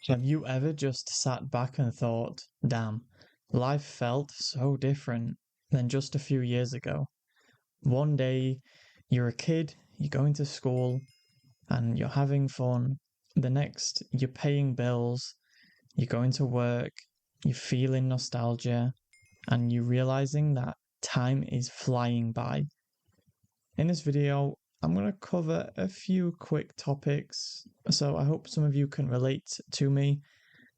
Have you ever just sat back and thought, damn, life felt so different than just a few years ago? One day you're a kid, you're going to school, and you're having fun. The next, you're paying bills, you're going to work, you're feeling nostalgia, and you're realizing that time is flying by. In this video, I'm going to cover a few quick topics, so I hope some of you can relate to me.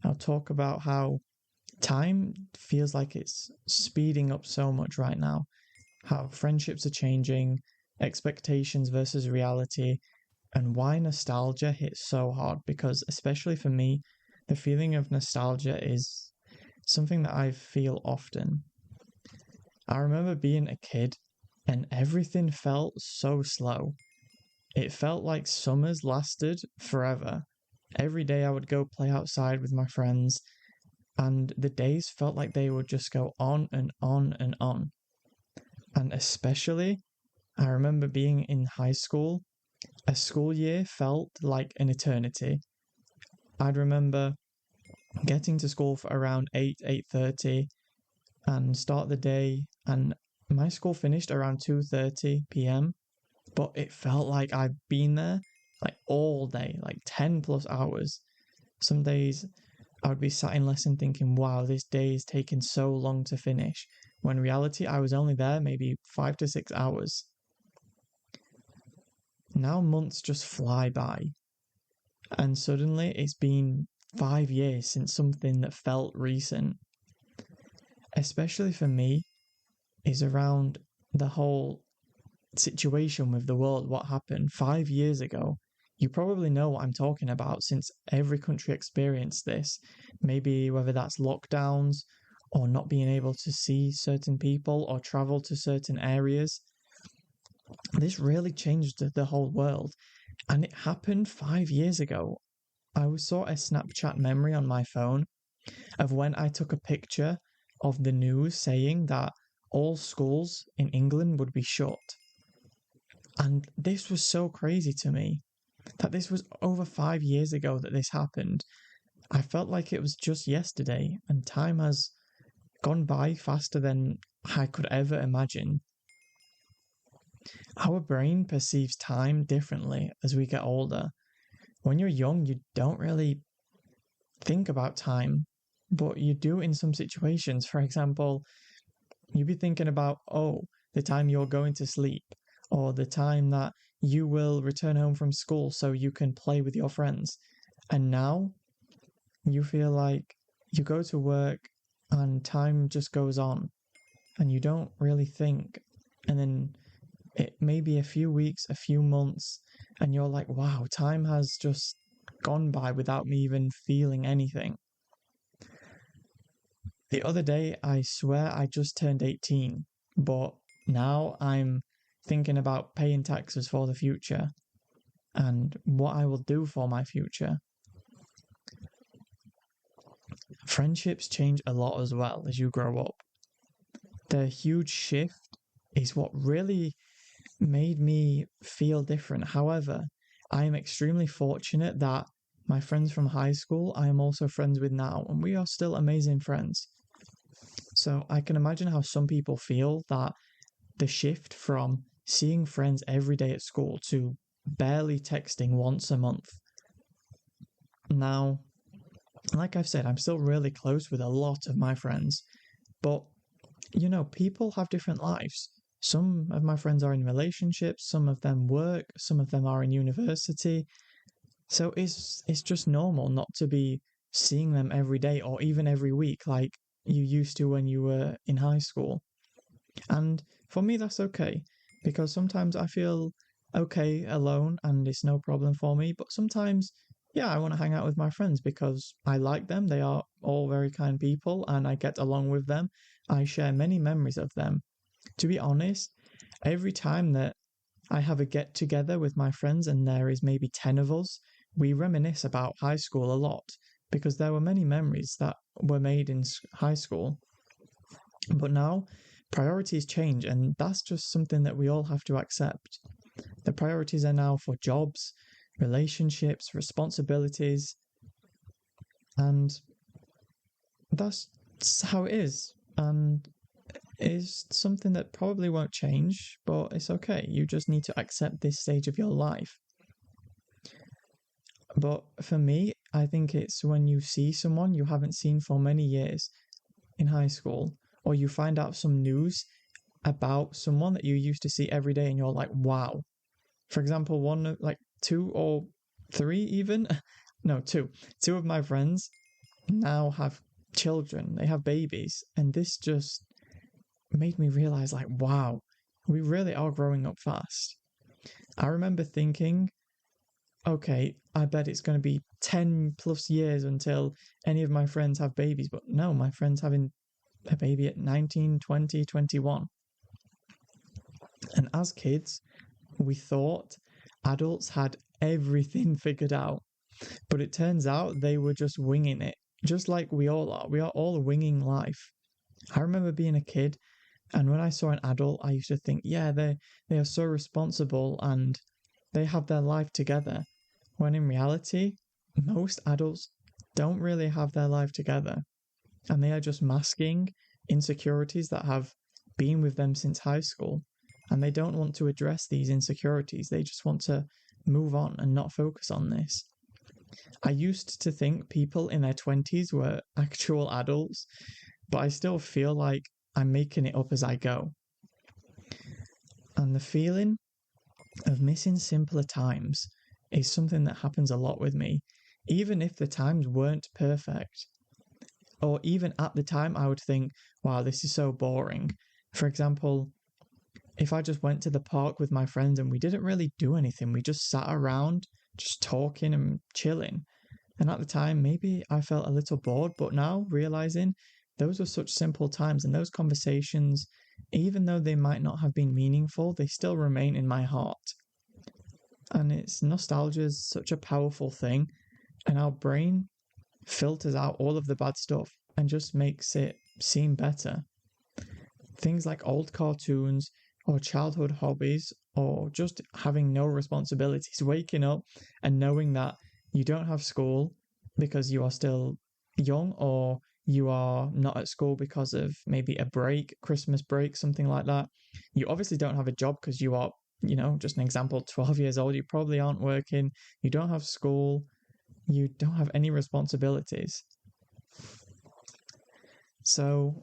I'll talk about how time feels like it's speeding up so much right now, how friendships are changing, expectations versus reality, and why nostalgia hits so hard. Because, especially for me, the feeling of nostalgia is something that I feel often. I remember being a kid and everything felt so slow. It felt like summers lasted forever. Every day I would go play outside with my friends, and the days felt like they would just go on and on and on. And especially, I remember being in high school. A school year felt like an eternity. I'd remember getting to school for around 8:30 and start the day, and my school finished around 2:30 p.m., but it felt like I'd been there like all day, like 10 plus hours. Some days I would be sat in lesson thinking, wow, this day is taking so long to finish. When in reality, I was only there maybe 5 to 6 hours. Now months just fly by, and suddenly it's been 5 years since something that felt recent. Especially for me, is around the whole situation with the world, what happened 5 years ago. You probably know what I'm talking about since every country experienced this. Maybe whether that's lockdowns or not being able to see certain people or travel to certain areas. This really changed the whole world. And it happened 5 years ago. I saw a Snapchat memory on my phone of when I took a picture of the news saying that all schools in England would be shut. And this was so crazy to me that this was over 5 years ago that this happened. I felt like it was just yesterday, and time has gone by faster than I could ever imagine. Our brain perceives time differently as we get older. When you're young, you don't really think about time, but you do in some situations. For example, you'd be thinking about, oh, the time you're going to sleep, or the time that you will return home from school so you can play with your friends. And now you feel like you go to work and time just goes on and you don't really think. And then it may be a few weeks, a few months, and you're like, wow, time has just gone by without me even feeling anything. The other day, I swear I just turned 18, but now I'm thinking about paying taxes for the future and what I will do for my future. Friendships change a lot as well as you grow up. The huge shift is what really made me feel different. However, I am extremely fortunate that my friends from high school I am also friends with now, and we are still amazing friends. So I can imagine how some people feel that the shift from seeing friends every day at school to barely texting once a month. Now, like I've said, I'm still really close with a lot of my friends, but people have different lives. Some of my friends are in relationships, some of them work, some of them are in university. So it's just normal not to be seeing them every day or even every week like you used to when you were in high school. And for me, that's okay, because sometimes I feel okay alone and it's no problem for me. But sometimes, yeah, I want to hang out with my friends because I like them. They are all very kind people and I get along with them. I share many memories of them. To be honest, every time that I have a get together with my friends and there is maybe 10 of us, we reminisce about high school a lot because there were many memories that were made in high school. But now priorities change, and that's just something that we all have to accept. The priorities are now for jobs, relationships, responsibilities. And that's how it is. And it's something that probably won't change, but it's okay. You just need to accept this stage of your life. But for me, I think it's when you see someone you haven't seen for many years in high school, or you find out some news about someone that you used to see every day and you're like, wow. For example, like two or three even, no, two. Two of my friends now have children, they have babies, and this just made me realize, like, wow, we really are growing up fast. I remember thinking, okay, I bet it's going to be 10 plus years until any of my friends have babies, but no, my friends having a baby at 19, 20, 21. And as kids, we thought adults had everything figured out, but it turns out they were just winging it, just like we all are. We are all winging life. I remember being a kid, and when I saw an adult, I used to think, yeah, they are so responsible and they have their life together. When in reality, most adults don't really have their life together, and they are just masking insecurities that have been with them since high school. And they don't want to address these insecurities. They just want to move on and not focus on this. I used to think people in their 20s were actual adults, but I still feel like I'm making it up as I go. And the feeling of missing simpler times is something that happens a lot with me, even if the times weren't perfect. Or even at the time, I would think, wow, this is so boring. For example, if I just went to the park with my friends and we didn't really do anything, we just sat around, just talking and chilling. And at the time, maybe I felt a little bored, but now realizing those were such simple times and those conversations, even though they might not have been meaningful, they still remain in my heart. And nostalgia is such a powerful thing, and our brain filters out all of the bad stuff and just makes it seem better. Things like old cartoons or childhood hobbies or just having no responsibilities, waking up and knowing that you don't have school because you are still young, or you are not at school because of maybe a break, Christmas break, something like that. You obviously don't have a job because you are, just an example, 12 years old. You probably aren't working. You don't have school. You don't have any responsibilities. So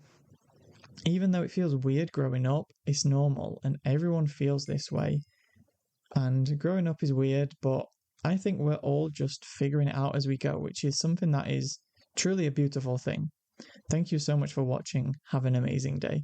even though it feels weird growing up, it's normal and everyone feels this way. And growing up is weird, but I think we're all just figuring it out as we go, which is something that is truly a beautiful thing. Thank you so much for watching. Have an amazing day.